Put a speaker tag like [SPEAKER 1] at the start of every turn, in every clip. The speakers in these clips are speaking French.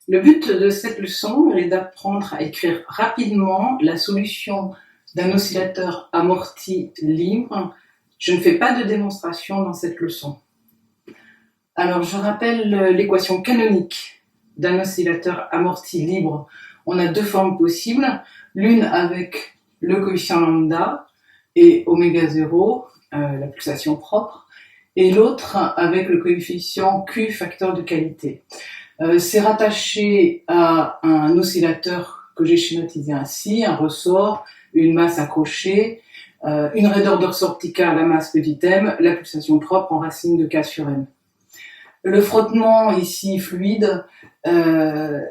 [SPEAKER 1] Le but de cette leçon est d'apprendre à écrire rapidement la solution d'un oscillateur amorti libre. Je ne fais pas de démonstration dans cette leçon. Alors, je rappelle l'équation canonique d'un oscillateur amorti libre. On a deux formes possibles, l'une avec le coefficient lambda et oméga 0, la pulsation propre, et l'autre avec le coefficient Q, facteur de qualité. C'est rattaché à un oscillateur que j'ai schématisé ainsi, un ressort, une masse accrochée, une raideur de ressort petit k, la masse petit m, la pulsation propre en racine de k sur m. Le frottement ici fluide est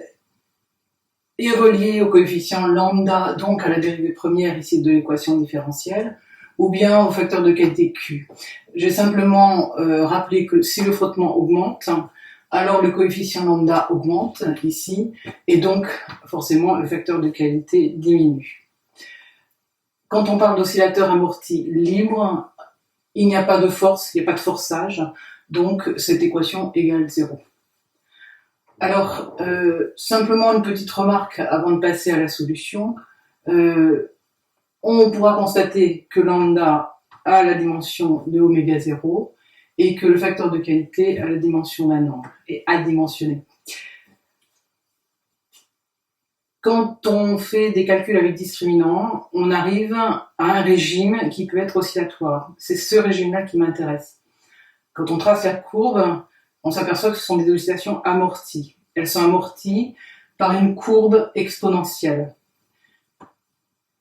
[SPEAKER 1] relié au coefficient lambda, donc à la dérivée première ici de l'équation différentielle, ou bien au facteur de qualité Q. J'ai simplement rappelé que si le frottement augmente, alors le coefficient lambda augmente ici, et donc forcément le facteur de qualité diminue. Quand on parle d'oscillateur amorti libre, il n'y a pas de force, il n'y a pas de forçage, donc cette équation égale 0. Alors, simplement une petite remarque avant de passer à la solution. On pourra constater que lambda a la dimension de oméga 0 et que le facteur de qualité a la dimension d'un nombre, est adimensionné. Quand on fait des calculs avec discriminant, on arrive à un régime qui peut être oscillatoire. C'est ce régime-là qui m'intéresse. Quand on trace la courbe, on s'aperçoit que ce sont des oscillations amorties. Elles sont amorties par une courbe exponentielle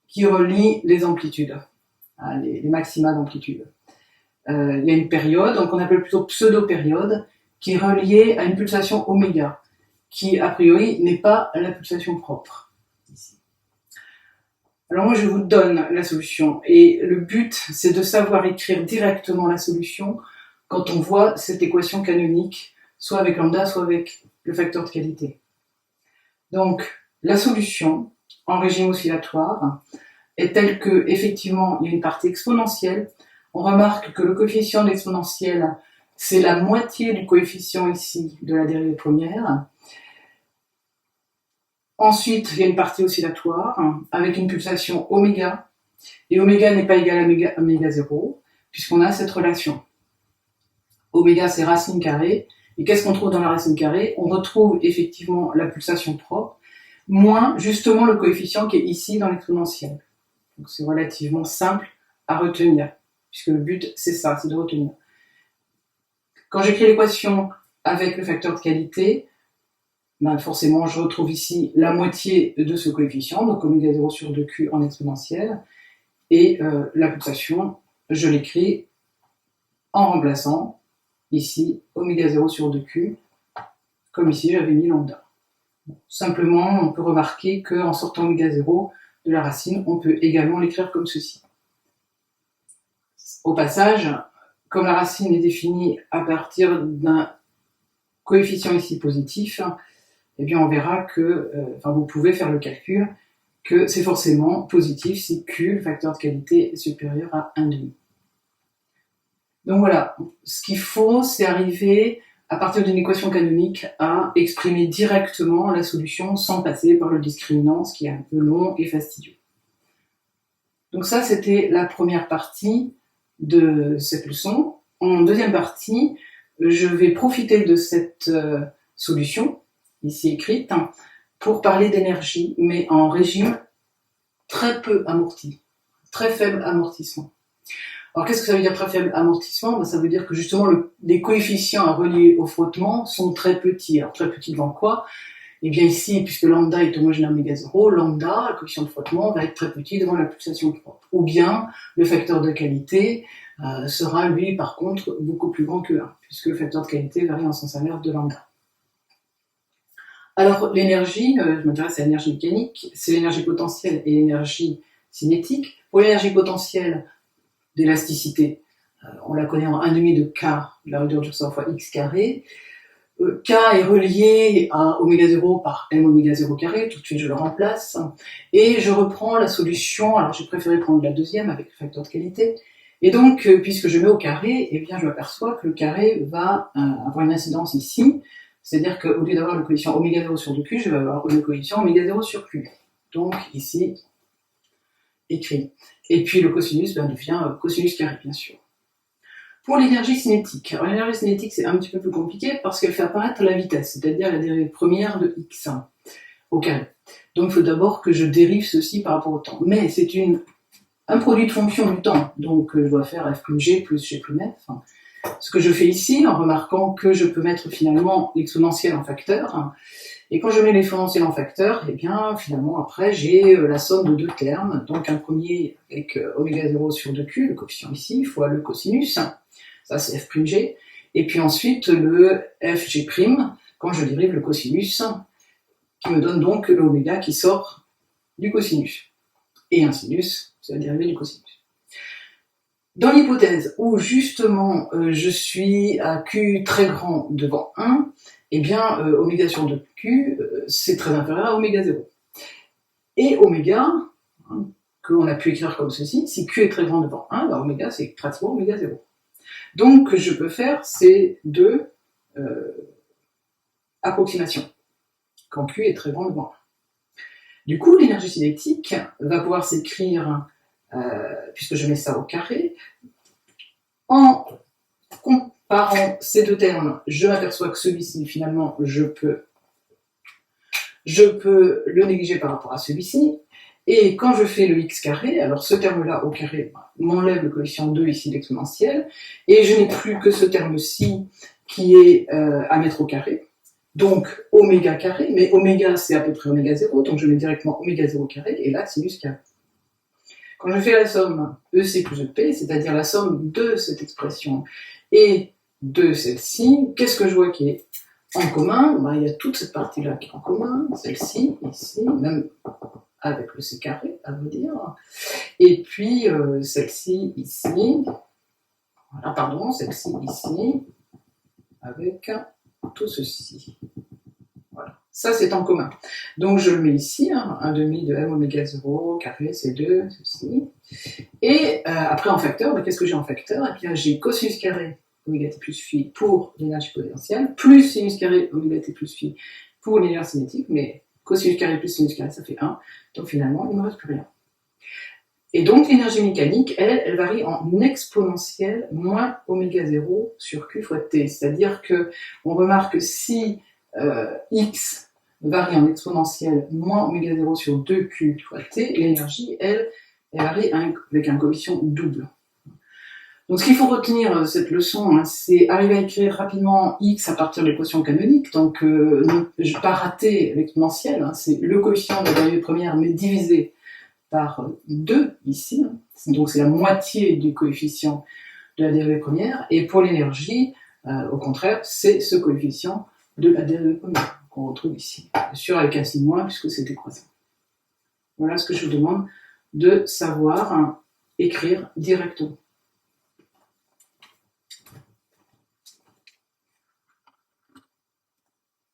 [SPEAKER 1] qui relie les amplitudes, les maxima d'amplitude. Il y a une période, donc on appelle plutôt pseudo-période, qui est reliée à une pulsation oméga, qui a priori n'est pas la pulsation propre. Ici. Alors moi je vous donne la solution, et le but c'est de savoir écrire directement la solution quand on voit cette équation canonique, soit avec lambda, soit avec le facteur de qualité. Donc la solution en régime oscillatoire est telle que effectivement il y a une partie exponentielle. On remarque que le coefficient de l'exponentielle, c'est la moitié du coefficient ici de la dérivée première. Ensuite, il y a une partie oscillatoire avec une pulsation oméga, et oméga n'est pas égal à oméga 0, puisqu'on a cette relation. Oméga, c'est racine carrée, et qu'est-ce qu'on trouve dans la racine carrée? On retrouve effectivement la pulsation propre, moins justement le coefficient qui est ici dans l'exponentielle. Donc c'est relativement simple à retenir, puisque le but c'est ça, c'est de retenir. Quand j'écris l'équation avec le facteur de qualité, ben forcément je retrouve ici la moitié de ce coefficient, donc oméga 0 sur 2q en exponentielle, et la pulsation, je l'écris en remplaçant ici oméga 0 sur 2q, comme ici j'avais mis lambda. Simplement, on peut remarquer qu'en sortant oméga 0 de la racine, on peut également l'écrire comme ceci. Au passage, comme la racine est définie à partir d'un coefficient ici positif, eh bien on verra que, vous pouvez faire le calcul, que c'est forcément positif si Q, le facteur de qualité, est supérieur à 1,5. Donc voilà, ce qu'il faut, c'est arriver, à partir d'une équation canonique, à exprimer directement la solution sans passer par le discriminant, ce qui est un peu long et fastidieux. Donc ça, c'était la première partie de cette leçon. En deuxième partie, je vais profiter de cette solution, ici écrite, pour parler d'énergie, mais en régime très peu amorti, très faible amortissement. Alors qu'est-ce que ça veut dire très faible amortissement? Ça veut dire que justement les coefficients à relier au frottement sont très petits. Alors très petits devant quoi? Et bien ici, puisque lambda est homogène à oméga 0, lambda, le coefficient de frottement, va être très petit devant la pulsation propre. Ou bien le facteur de qualité sera lui par contre beaucoup plus grand que 1, puisque le facteur de qualité varie en sens inverse de lambda. Alors l'énergie, je m'intéresse à l'énergie mécanique, c'est l'énergie potentielle et l'énergie cinétique. Pour l'énergie potentielle d'élasticité, on la connaît en 1,5 de K, la raideur du ressort fois X carré. K est relié à oméga 0 par M oméga 0 carré, tout de suite je le remplace, et je reprends la solution, alors j'ai préféré prendre la deuxième avec le facteur de qualité, et donc puisque je mets au carré, eh bien je m'aperçois que le carré va avoir une incidence ici, C'est-à-dire qu'au lieu d'avoir le coefficient oméga 0 sur 2Q, je vais avoir le coefficient oméga 0 sur Q. Donc ici, écrit. Et puis le cosinus devient cosinus carré, bien sûr. Pour l'énergie cinétique. Alors l'énergie cinétique, c'est un petit peu plus compliqué parce qu'elle fait apparaître la vitesse, c'est-à-dire la dérivée première de x au carré. Donc il faut d'abord que je dérive ceci par rapport au temps. Mais c'est un produit de fonction du temps. Donc je dois faire f plus g plus g plus f. Ce que je fais ici, en remarquant que je peux mettre finalement l'exponentielle en facteur. Et quand je mets l'exponentielle en facteur, et bien finalement après j'ai la somme de deux termes. Donc un premier avec oméga 0 sur 2q, le coefficient ici, fois le cosinus. Ça c'est f prime g. Et puis ensuite le fg prime, quand je dérive le cosinus, qui me donne donc l'oméga qui sort du cosinus. Et un sinus, c'est la dérivée du cosinus. Dans l'hypothèse où justement je suis à q très grand devant 1, eh bien oméga sur 2q, c'est très inférieur à oméga 0. Et oméga, qu'on a pu écrire comme ceci, si q est très grand devant 1, ben oméga c'est pratiquement oméga 0. Donc je peux faire ces deux approximations, quand q est très grand devant 1. Du coup, l'énergie cinétique va pouvoir s'écrire, puisque je mets ça au carré, en comparant ces deux termes, je m'aperçois que celui-ci, finalement, je peux le négliger par rapport à celui-ci. Et quand je fais le x carré, alors ce terme-là au carré m'enlève le coefficient 2 ici d'exponentielle, et je n'ai plus que ce terme-ci qui est à mettre au carré. Donc oméga carré, mais oméga c'est à peu près oméga 0, donc je mets directement oméga 0 carré, et là sinus carré. Quand je fais la somme EC plus EP, c'est-à-dire la somme de cette expression et de celle-ci, qu'est-ce que je vois qui est en commun? Ben, il y a toute cette partie-là qui est en commun, celle-ci, ici, même avec le C carré, à vrai dire, et puis celle-ci ici, voilà, pardon, celle-ci ici, avec tout ceci. Voilà. Ça, c'est en commun. Donc, je le mets ici, 1 demi de m oméga 0, carré, C2, ceci. Et après, en facteur, qu'est-ce que j'ai en facteur? Et bien, j'ai cosinus carré oméga t plus phi pour l'énergie potentielle, plus sinus carré oméga t plus phi pour l'énergie cinétique, mais cosinus carré plus sinus carré, ça fait 1. Donc, finalement, il ne me reste plus rien. Et donc, l'énergie mécanique, elle varie en exponentielle moins oméga 0 sur Q fois T. C'est-à-dire qu'on remarque que si X varie en exponentielle moins oméga 0 sur 2Q fois T, l'énergie, elle varie avec un coefficient double. Donc, ce qu'il faut retenir de cette leçon, c'est arriver à écrire rapidement X à partir des quotients canoniques. Donc, je ne vais pas rater l'exponentielle, c'est le coefficient de la dérivée première, mais divisé par 2 ici, donc c'est la moitié du coefficient de la dérivée première, et pour l'énergie, au contraire, c'est ce coefficient de la dérivée première qu'on retrouve ici, bien sûr avec un signe moins puisque c'est décroissant. Voilà ce que je vous demande de savoir écrire directement.